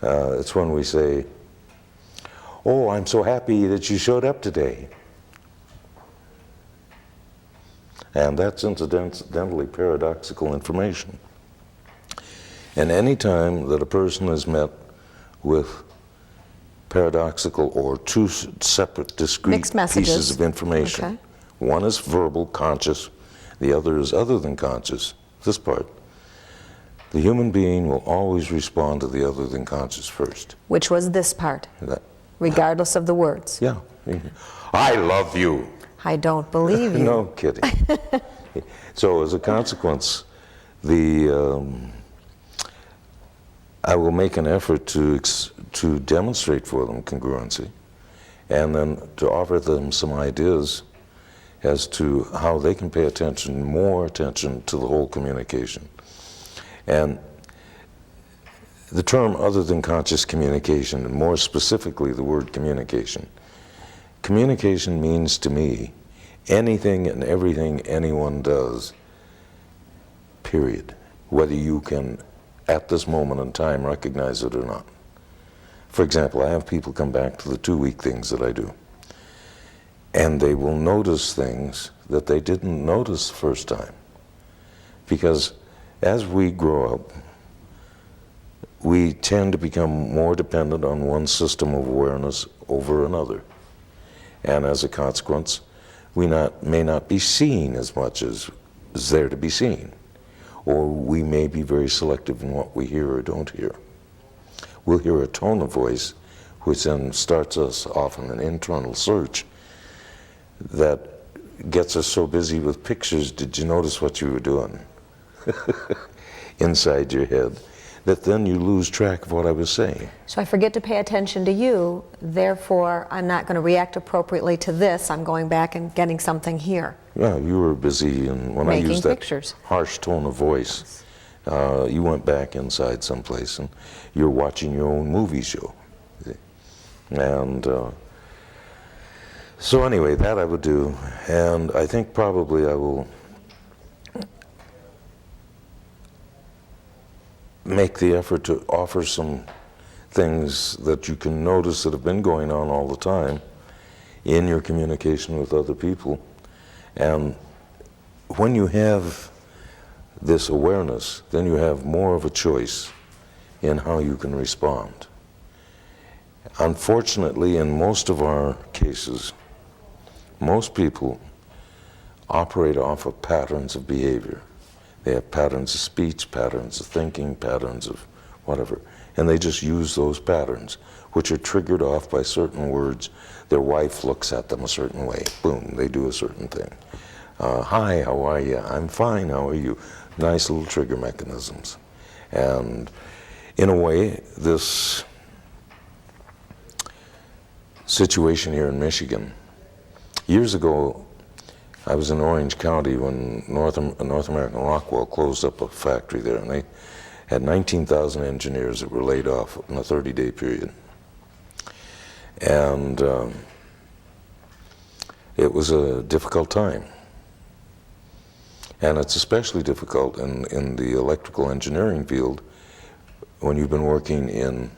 It's when we say, "Oh, I'm so happy that you showed up today." And that's incidentally paradoxical information. And any time that a person is met with paradoxical or two separate, discrete pieces of information, okay. One is verbal, conscious, the other is other than conscious, this part, the human being will always respond to the other than conscious first. Which was this part, regardless of the words. Yeah. I love you. I don't believe you. No kidding. So as a consequence, I will make an effort to demonstrate for them congruency, and then to offer them some ideas as to how they can pay more attention to the whole communication. And the term other than conscious communication, and more specifically the word communication. Communication means to me anything and everything anyone does, period. Whether you can, at this moment in time, recognize it or not. For example, I have people come back to the 2-week things that I do, and they will notice things that they didn't notice the first time. Because as we grow up, we tend to become more dependent on one system of awareness over another. And as a consequence, we may not be seeing as much as is there to be seen. Or we may be very selective in what we hear or don't hear. We'll hear a tone of voice, which then starts us off on an internal search that gets us so busy with pictures, did you notice what you were doing? Inside your head, that then you lose track of what I was saying. So I forget to pay attention to you, therefore I'm not going to react appropriately to this. I'm going back and getting something here. Yeah, you were busy, and when Making I used that pictures. harsh tone of voice, you went back inside someplace and you're watching your own movie show. And so anyway, that I would do, and I think probably I will make the effort to offer some things that you can notice that have been going on all the time in your communication with other people. And when you have this awareness, then you have more of a choice in how you can respond. Unfortunately, in most of our cases, most people operate off of patterns of behavior. They have patterns of speech, patterns of thinking, patterns of whatever, and they just use those patterns, which are triggered off by certain words. Their wife looks at them a certain way. Boom, they do a certain thing. Hi, how are you? I'm fine, how are you? Nice little trigger mechanisms. And in a way, this situation here in Michigan, years ago, I was in Orange County when North American Rockwell closed up a factory there, and they had 19,000 engineers that were laid off in a 30-day period. And it was a difficult time. And it's especially difficult in the electrical engineering field when you've been working in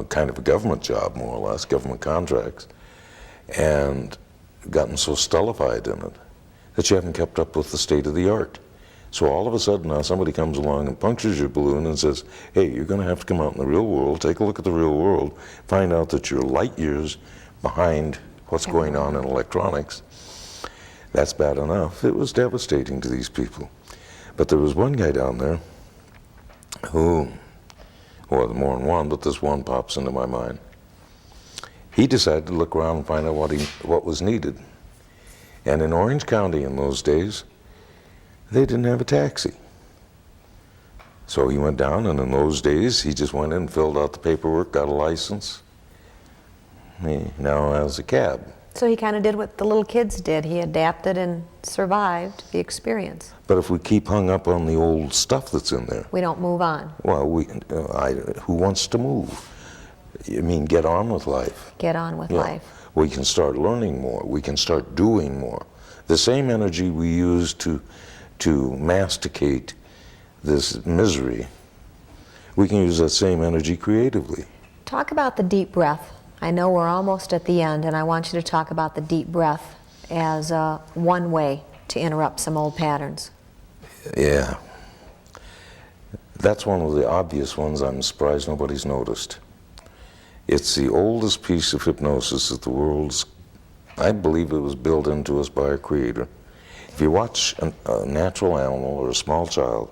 kind of a government job, more or less, government contracts, and gotten so stultified in it that you haven't kept up with the state of the art. So all of a sudden now somebody comes along and punctures your balloon and says, hey, you're going to have to come out in the real world, take a look at the real world, find out that you're light years behind what's going on in electronics. That's bad enough. It was devastating to these people. But there was one guy down there who, well, more than one, but this one pops into my mind. He decided to look around and find out what was needed. And in Orange County in those days, they didn't have a taxi. So he went down, and in those days, he just went in and filled out the paperwork, got a license. He now has a cab. So he kind of did what the little kids did. He adapted and survived the experience. But if we keep hung up on the old stuff that's in there, We don't move on. well, who wants to move? I mean, get on with life. Get on with Yeah. life. We can start learning more. We can start doing more. The same energy we use to masticate this misery, we can use that same energy creatively. Talk about the deep breath. I know we're almost at the end, and I want you to talk about the deep breath as one way to interrupt some old patterns. Yeah. That's one of the obvious ones I'm surprised nobody's noticed. It's the oldest piece of hypnosis that the world's, I believe it was built into us by our Creator. If you watch a natural animal or a small child,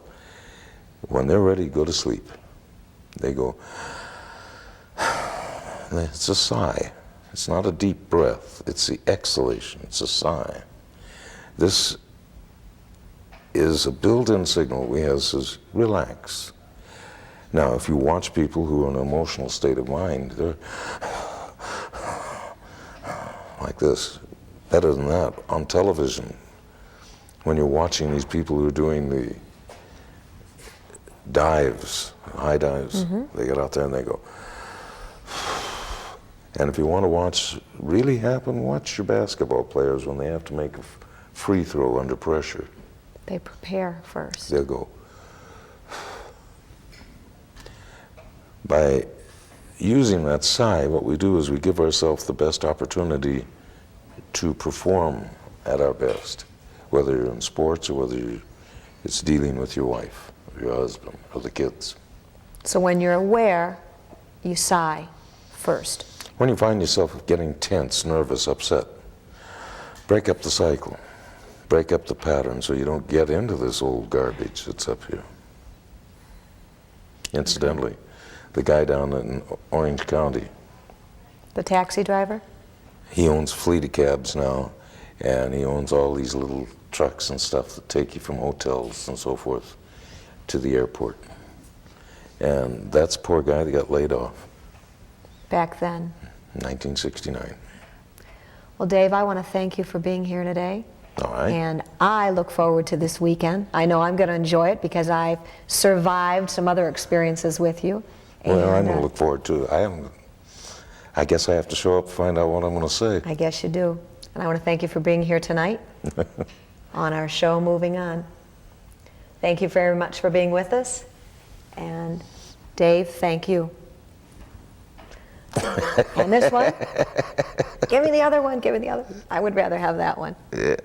when they're ready to go to sleep, they go, it's a sigh. It's not a deep breath. It's the exhalation. It's a sigh. This is a built-in signal we have that says, relax. Now, if you watch people who are in an emotional state of mind, they're like this. Better than that, on television, when you're watching these people who are doing the dives, high dives, they get out there and they go. And if you want to watch really happen, watch your basketball players when they have to make a free throw under pressure. They prepare first. They'll go. By using that sigh, what we do is we give ourselves the best opportunity to perform at our best, whether you're in sports or whether it's dealing with your wife, or your husband, or the kids. So when you're aware, you sigh first. When you find yourself getting tense, nervous, upset, break up the cycle. Break up the pattern so you don't get into this old garbage that's up here. Incidentally, the guy down in Orange County, The taxi driver? he owns fleet of cabs now, and he owns all these little trucks and stuff that take you from hotels and so forth to the airport. And that's a poor guy that got laid off Back then. in 1969. Well, Dave, I want to thank you for being here today. All right. And I look forward to this weekend. I know I'm going to enjoy it because I've survived some other experiences with you. Well, I'm And, going to look forward to it. I guess I have to show up to find out what I'm going to say. I guess you do. And I want to thank you for being here tonight on our show, Moving On. Thank you very much for being with us. And Dave, thank you. And this one? Give me the other one, give me the other one. I would rather have that one. Yeah.